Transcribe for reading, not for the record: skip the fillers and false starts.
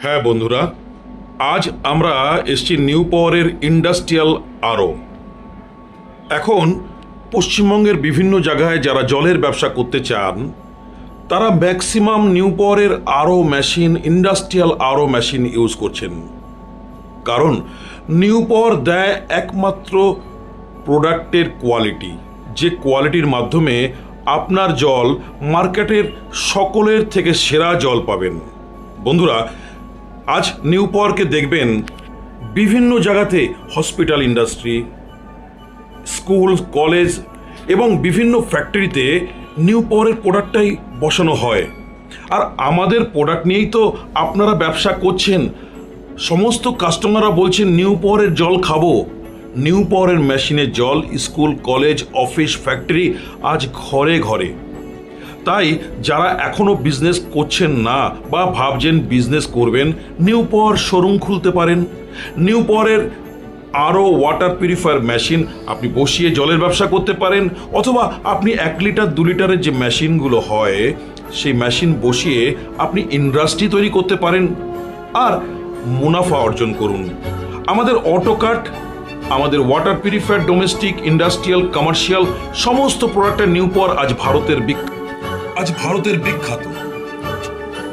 হ্যাঁ বন্ধুরা, আজ আমরা এসছি নিউ পাওয়ারের ইন্ডাস্ট্রিয়াল আরও। এখন পশ্চিমবঙ্গের বিভিন্ন জায়গায় যারা জলের ব্যবসা করতে চান তারা ম্যাক্সিমাম নিউ পাওয়ারের আরও মেশিন, ইন্ডাস্ট্রিয়াল আরও মেশিন ইউজ করছেন। কারণ নিউ পাওয়ার দেয় একমাত্র প্রোডাক্টের কোয়ালিটি, যে কোয়ালিটির মাধ্যমে আপনার জল মার্কেটের সকলের থেকে সেরা জল পাবেন। বন্ধুরা, আজ নিউ পাওয়ারকে দেখবেন বিভিন্ন জায়গাতে হসপিটাল ইন্ডাস্ট্রি, স্কুল, কলেজ এবং বিভিন্ন ফ্যাক্টরিতে নিউ পাওয়ারের প্রোডাক্টটাই বসানো হয়। আর আমাদের প্রোডাক্ট নিয়েই তো আপনারা ব্যবসা করছেন। সমস্ত কাস্টমাররা বলছেন নিউ পাওয়ারের জল খাবো। নিউ পাওয়ারের মেশিনের জল স্কুল, কলেজ, অফিস, ফ্যাক্টরি আজ ঘরে ঘরে। তাই যারা এখনও বিজনেস করছেন না বা ভাবছেন বিজনেস করবেন, নিউ পাওয়ার শোরুম খুলতে পারেন। নিউ পাওয়ারের আরও ওয়াটার পিউরিফায়ার মেশিন আপনি বসিয়ে জলের ব্যবসা করতে পারেন, অথবা আপনি 1 লিটার 2 লিটারের যে মেশিনগুলো হয় সেই মেশিন বসিয়ে আপনি ইন্ডাস্ট্রি তৈরি করতে পারেন আর মুনাফা অর্জন করুন। আমাদের অটোকাট, আমাদের water purifier, domestic, industrial, commercial সমস্ত প্রোডাক্টের নিউ পাওয়ার আজ ভারতের বিখ্যাত।